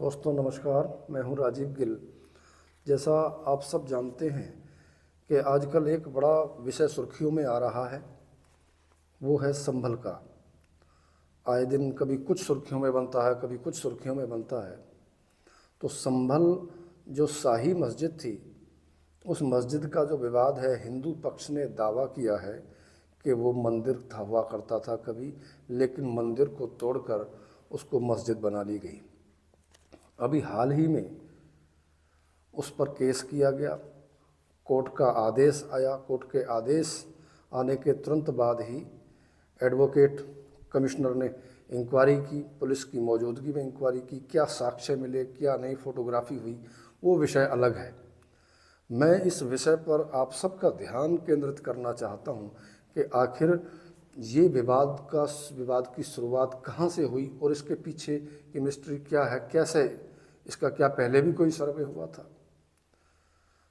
दोस्तों नमस्कार, मैं हूं राजीव गिल। जैसा आप सब जानते हैं कि आजकल एक बड़ा विषय सुर्खियों में आ रहा है, वो है संभल का। आए दिन कभी कुछ सुर्खियों में बनता है, कभी कुछ सुर्खियों में बनता है। तो संभल जो शाही मस्जिद थी, उस मस्जिद का जो विवाद है, हिंदू पक्ष ने दावा किया है कि वो मंदिर था हुआ करता था कभी, लेकिन मंदिर को तोड़कर उसको मस्जिद बना ली गई। अभी हाल ही में उस पर केस किया गया, कोर्ट का आदेश आया। कोर्ट के आदेश आने के तुरंत बाद ही एडवोकेट कमिश्नर ने इंक्वायरी की, पुलिस की मौजूदगी में इंक्वायरी की। क्या साक्ष्य मिले, क्या नई फोटोग्राफी हुई, वो विषय अलग है। मैं इस विषय पर आप सबका ध्यान केंद्रित करना चाहता हूँ कि आखिर ये विवाद की शुरुआत कहाँ से हुई और इसके पीछे की मिस्ट्री क्या है, कैसे, इसका क्या पहले भी कोई सर्वे हुआ था।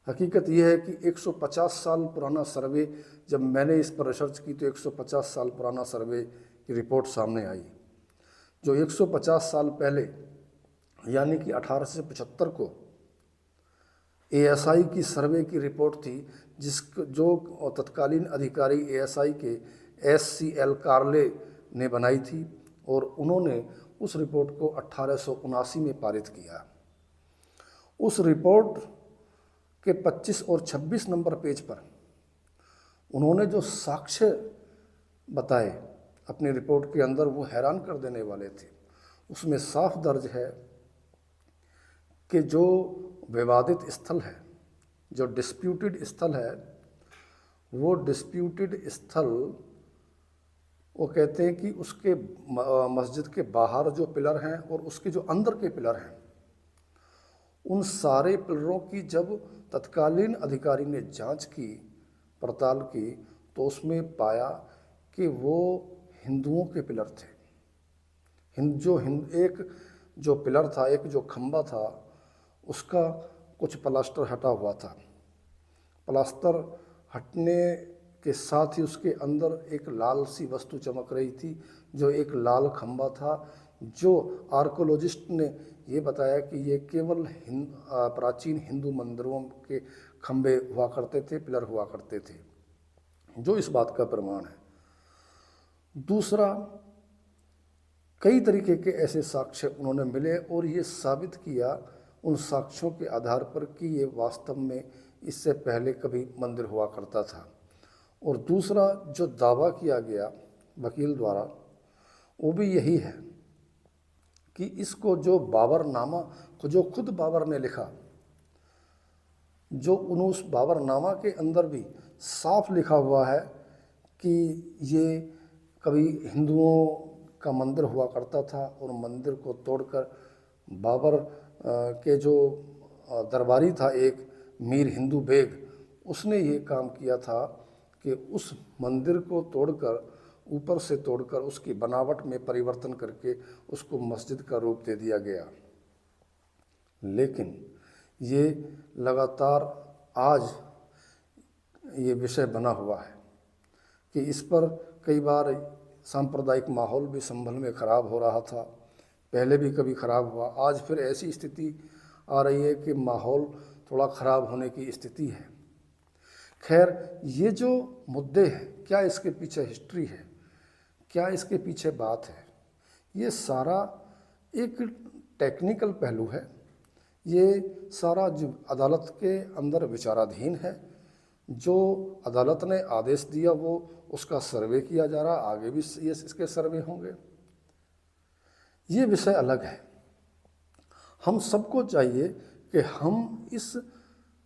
हकीकत यह है कि 150 साल पुराना सर्वे, जब मैंने इस पर रिसर्च की तो 150 साल पुराना सर्वे की रिपोर्ट सामने आई, जो 150 साल पहले यानी कि 1875 को एएसआई की सर्वे की रिपोर्ट थी, जो तत्कालीन अधिकारी एएसआई के एससीएल कार्ले ने बनाई थी, और उन्होंने उस रिपोर्ट को 1879 में पारित किया। उस रिपोर्ट के 25 और 26 नंबर पेज पर उन्होंने जो साक्ष्य बताए अपनी रिपोर्ट के अंदर, वो हैरान कर देने वाले थे। उसमें साफ दर्ज है कि जो विवादित स्थल है, जो डिस्प्यूटेड स्थल है, वो डिस्प्यूटेड स्थल, वो कहते हैं कि उसके मस्जिद के बाहर जो पिलर हैं और उसके जो अंदर के पिलर हैं, उन सारे पिलरों की जब तत्कालीन अधिकारी ने जांच की, पड़ताल की, तो उसमें पाया कि वो हिंदुओं के पिलर थे। एक जो पिलर था, एक जो खंबा था, उसका कुछ प्लास्टर हटा हुआ था। प्लास्टर हटने के साथ ही उसके अंदर एक लाल सी वस्तु चमक रही थी, जो एक लाल खंबा था, जो आर्कोलॉजिस्ट ने ये बताया कि ये केवल प्राचीन हिंदू मंदिरों के खंबे हुआ करते थे, पिलर हुआ करते थे, जो इस बात का प्रमाण है। दूसरा, कई तरीके के ऐसे साक्ष्य उन्होंने मिले और ये साबित किया उन साक्ष्यों के आधार पर कि ये वास्तव में इससे पहले कभी मंदिर हुआ करता था। और दूसरा जो दावा किया गया वकील द्वारा, वो भी यही है कि इसको जो बाबरनामा, जो खुद बाबर ने लिखा, जो उस बाबरनामा के अंदर भी साफ लिखा हुआ है कि ये कभी हिंदुओं का मंदिर हुआ करता था और मंदिर को तोड़कर बाबर के जो दरबारी था एक मीर हिंदू बेग, उसने ये काम किया था कि उस मंदिर को तोड़कर, ऊपर से तोड़कर, उसकी बनावट में परिवर्तन करके उसको मस्जिद का रूप दे दिया गया। लेकिन ये लगातार आज ये विषय बना हुआ है कि इस पर कई बार सांप्रदायिक माहौल भी संभल में ख़राब हो रहा था, पहले भी कभी ख़राब हुआ, आज फिर ऐसी स्थिति आ रही है कि माहौल थोड़ा ख़राब होने की स्थिति है। खैर, ये जो मुद्दे हैं, क्या इसके पीछे हिस्ट्री है, क्या इसके पीछे बात है, ये सारा एक टेक्निकल पहलू है। ये सारा जो अदालत के अंदर विचाराधीन है, जो अदालत ने आदेश दिया वो उसका सर्वे किया जा रहा, आगे भी ये इसके सर्वे होंगे। ये विषय अलग है। हम सबको चाहिए कि हम इस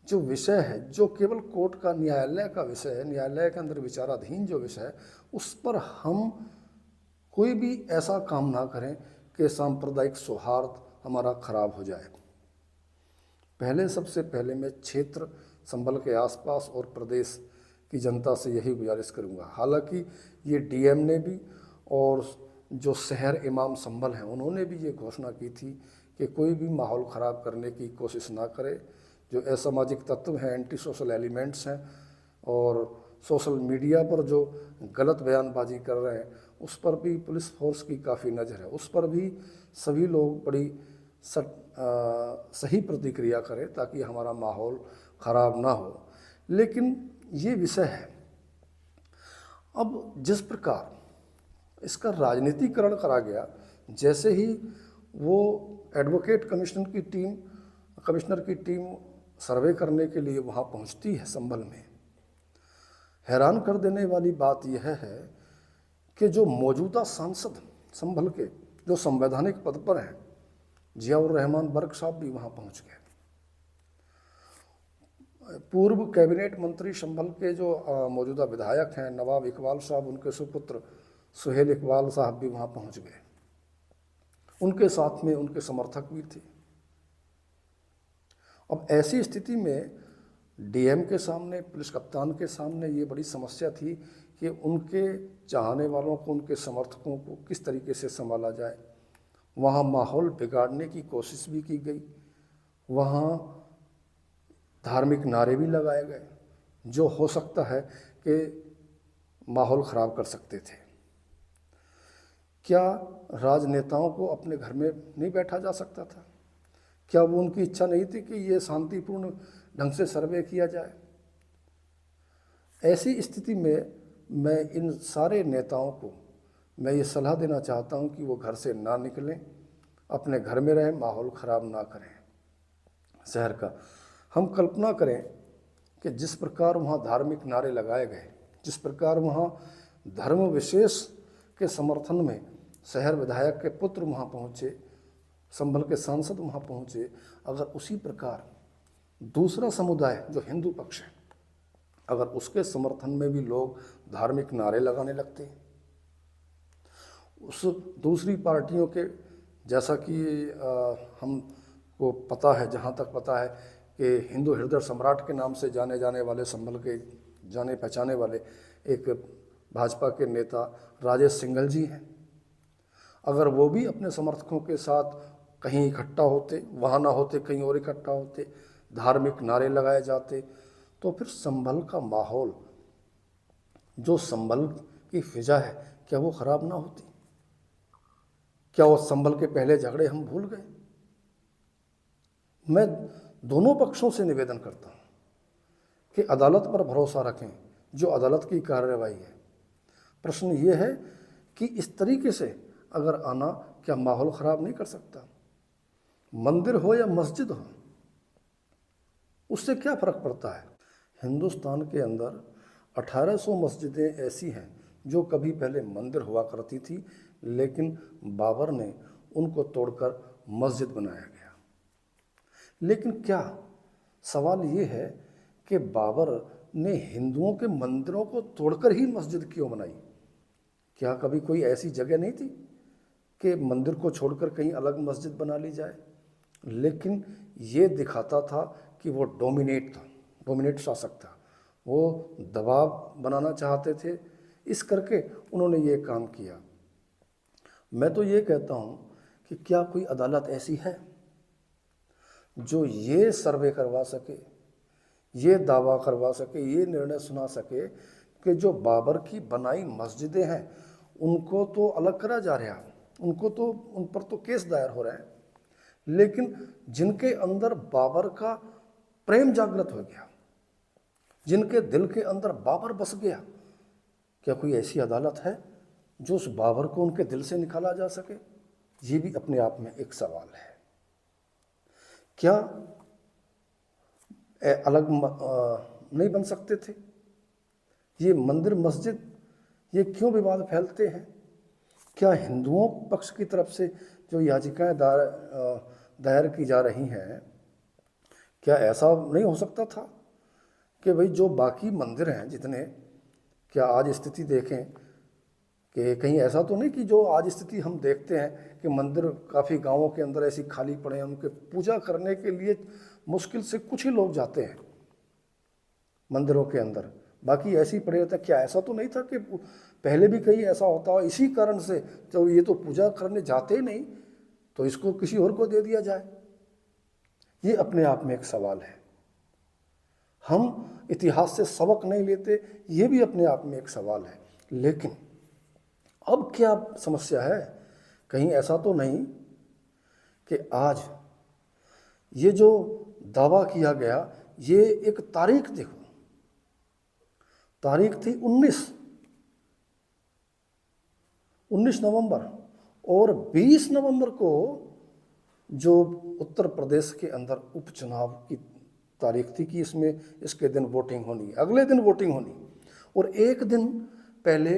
जो विषय है, जो केवल कोर्ट का, न्यायालय का विषय है, न्यायालय के अंदर विचाराधीन जो विषय है, उस पर हम कोई भी ऐसा काम ना करें कि सांप्रदायिक सौहार्द हमारा खराब हो जाए। सबसे पहले मैं क्षेत्र संभल के आसपास और प्रदेश की जनता से यही गुजारिश करूंगा। हालांकि ये डीएम ने भी और जो शहर इमाम संभल हैं, उन्होंने भी ये घोषणा की थी कि कोई भी माहौल ख़राब करने की कोशिश ना करे। जो असामाजिक तत्व हैं, एंटी सोशल एलिमेंट्स हैं, और सोशल मीडिया पर जो गलत बयानबाजी कर रहे हैं, उस पर भी पुलिस फोर्स की काफ़ी नज़र है। उस पर भी सभी लोग बड़ी सही प्रतिक्रिया करें ताकि हमारा माहौल ख़राब ना हो। लेकिन ये विषय है, अब जिस प्रकार इसका राजनीतिकरण करा गया, जैसे ही वो एडवोकेट कमिश्नर की टीम सर्वे करने के लिए वहाँ पहुँचती है संभल में, हैरान कर देने वाली बात यह है कि जो मौजूदा सांसद संभल के जो संवैधानिक पद पर हैं, जियाउर रहमान बर्क साहब भी वहाँ पहुँच गए। पूर्व कैबिनेट मंत्री संभल के जो मौजूदा विधायक हैं नवाब इकबाल साहब, उनके सुपुत्र सुहेल इकबाल साहब भी वहाँ पहुँच गए। उनके साथ में उनके समर्थक भी थे। अब ऐसी स्थिति में डीएम के सामने, पुलिस कप्तान के सामने ये बड़ी समस्या थी कि उनके चाहने वालों को, उनके समर्थकों को किस तरीके से संभाला जाए। वहाँ माहौल बिगाड़ने की कोशिश भी की गई, वहाँ धार्मिक नारे भी लगाए गए जो हो सकता है कि माहौल ख़राब कर सकते थे। क्या राजनेताओं को अपने घर में नहीं बैठा जा सकता था? क्या वो उनकी इच्छा नहीं थी कि ये शांतिपूर्ण ढंग से सर्वे किया जाए? ऐसी स्थिति में मैं इन सारे नेताओं को मैं ये सलाह देना चाहता हूँ कि वो घर से ना निकलें, अपने घर में रहें, माहौल ख़राब ना करें शहर का। हम कल्पना करें कि जिस प्रकार वहाँ धार्मिक नारे लगाए गए, जिस प्रकार वहाँ धर्म विशेष के समर्थन में शहर विधायक के पुत्र वहाँ पहुँचे, संभल के सांसद वहाँ पहुँचे, अगर उसी प्रकार दूसरा समुदाय जो हिंदू पक्ष है, अगर उसके समर्थन में भी लोग धार्मिक नारे लगाने लगते, उस दूसरी पार्टियों के, जैसा कि हमको पता है, जहाँ तक पता है कि हिंदू हृदय सम्राट के नाम से जाने जाने वाले संभल के जाने पहचाने वाले एक भाजपा के नेता राजेश सिंघल जी हैं, अगर वो भी अपने समर्थकों के साथ कहीं इकट्ठा होते, वहाँ ना होते कहीं और इकट्ठा होते, धार्मिक नारे लगाए जाते, तो फिर संभल का माहौल, जो संभल की फिजा है, क्या वो ख़राब ना होती? क्या वो संभल के पहले झगड़े हम भूल गए? मैं दोनों पक्षों से निवेदन करता हूँ कि अदालत पर भरोसा रखें, जो अदालत की कार्रवाई है। प्रश्न ये है कि इस तरीके से अगर आना क्या माहौल ख़राब नहीं कर सकता? मंदिर हो या मस्जिद हो, उससे क्या फ़र्क पड़ता है? हिंदुस्तान के अंदर 1800 मस्जिदें ऐसी हैं जो कभी पहले मंदिर हुआ करती थी, लेकिन बाबर ने उनको तोड़कर मस्जिद बनाया गया। लेकिन क्या सवाल ये है कि बाबर ने हिंदुओं के मंदिरों को तोड़कर ही मस्जिद क्यों बनाई? क्या कभी कोई ऐसी जगह नहीं थी कि मंदिर को छोड़कर कहीं अलग मस्जिद बना ली जाए? लेकिन ये दिखाता था कि वो डोमिनेट शासक था, वो दबाव बनाना चाहते थे, इस करके उन्होंने ये काम किया। मैं तो ये कहता हूँ कि क्या कोई अदालत ऐसी है जो ये सर्वे करवा सके, ये दावा करवा सके, ये निर्णय सुना सके कि जो बाबर की बनाई मस्जिदें हैं उनको तो अलग करा जा रहा है, उनको तो उन पर तो केस दायर हो रहे हैं, लेकिन जिनके अंदर बाबर का प्रेम जागृत हो गया, जिनके दिल के अंदर बाबर बस गया, क्या कोई ऐसी अदालत है जो उस बाबर को उनके दिल से निकाला जा सके? ये भी अपने आप में एक सवाल है। क्या अलग नहीं बन सकते थे? ये मंदिर मस्जिद, ये क्यों विवाद फैलते हैं? क्या हिंदुओं पक्ष की तरफ से जो याचिकाएं दायर की जा रही हैं, क्या ऐसा नहीं हो सकता था कि भाई जो बाकी मंदिर हैं जितने, क्या आज स्थिति देखें कि कहीं ऐसा तो नहीं कि जो आज स्थिति हम देखते हैं कि मंदिर काफ़ी गांवों के अंदर ऐसी खाली पड़े हैं, उनके पूजा करने के लिए मुश्किल से कुछ ही लोग जाते हैं मंदिरों के अंदर, बाकी ऐसे ही पड़े रहते हैं। क्या ऐसा तो नहीं था कि पहले भी कहीं ऐसा होता हो, इसी कारण से तो ये तो पूजा करने जाते ही नहीं, तो इसको किसी और को दे दिया जाए? ये अपने आप में एक सवाल है। हम इतिहास से सबक नहीं लेते, ये भी अपने आप में एक सवाल है। लेकिन अब क्या समस्या है? कहीं ऐसा तो नहीं कि आज ये जो दावा किया गया, ये एक तारीख देखो, तारीख थी 19 नवंबर, और 20 नवंबर को जो उत्तर प्रदेश के अंदर उपचुनाव की तारीख थी कि इसके दिन वोटिंग होनी, अगले दिन वोटिंग होनी, और एक दिन पहले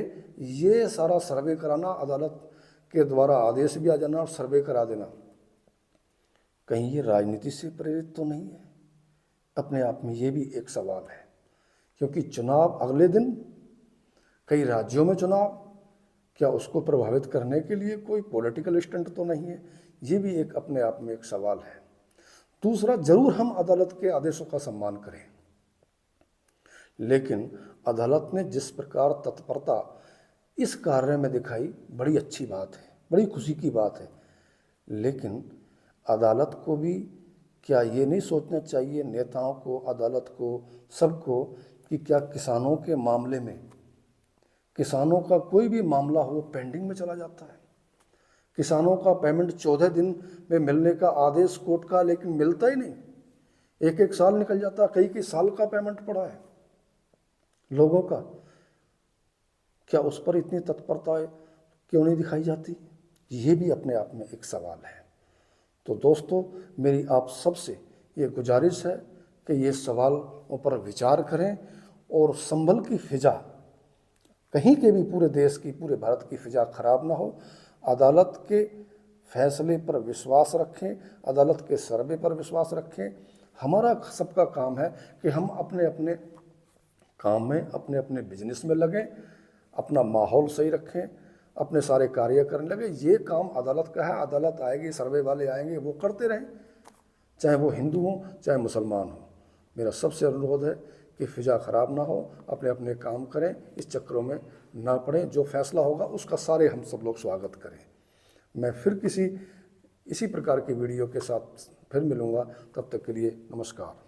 ये सारा सर्वे कराना, अदालत के द्वारा आदेश भी आ जाना और सर्वे करा देना। कहीं ये राजनीति से प्रेरित तो नहीं है? अपने आप में ये भी एक सवाल है, क्योंकि चुनाव अगले दिन, कई राज्यों में चुनाव, क्या उसको प्रभावित करने के लिए कोई पॉलिटिकल स्टंट तो नहीं है? ये भी एक अपने आप में एक सवाल है। दूसरा, जरूर हम अदालत के आदेशों का सम्मान करें, लेकिन अदालत ने जिस प्रकार तत्परता इस कार्य में दिखाई, बड़ी अच्छी बात है, बड़ी खुशी की बात है। लेकिन अदालत को भी क्या ये नहीं सोचना चाहिए, नेताओं को, अदालत को, सबको, कि क्या किसानों के मामले में, किसानों का कोई भी मामला हो पेंडिंग में चला जाता है। किसानों का पेमेंट 14 दिन में मिलने का आदेश कोर्ट का, लेकिन मिलता ही नहीं, एक साल निकल जाता है, कई साल का पेमेंट पड़ा है लोगों का। क्या उस पर इतनी तत्परता क्यों नहीं दिखाई जाती? ये भी अपने आप में एक सवाल है। तो दोस्तों, मेरी आप सबसे ये गुजारिश है कि ये सवालों पर विचार करें, और संभल की फिजा, कहीं के भी पूरे देश की, पूरे भारत की फिजा खराब ना हो। अदालत के फैसले पर विश्वास रखें, अदालत के सर्वे पर विश्वास रखें। हमारा सबका काम है कि हम अपने अपने काम में, अपने अपने बिजनेस में लगें, अपना माहौल सही रखें, अपने सारे कार्य करने लगे। ये काम अदालत का है, अदालत आएगी, सर्वे वाले आएंगे, वो करते रहें, चाहे वो हिंदू हों चाहे मुसलमान हों। मेरा सबसे अनुरोध है कि फिजा ख़राब ना हो, अपने अपने काम करें, इस चक्रों में ना पड़ें। जो फैसला होगा उसका सारे हम सब लोग स्वागत करें। मैं फिर इसी प्रकार की वीडियो के साथ फिर मिलूँगा, तब तक के लिए नमस्कार।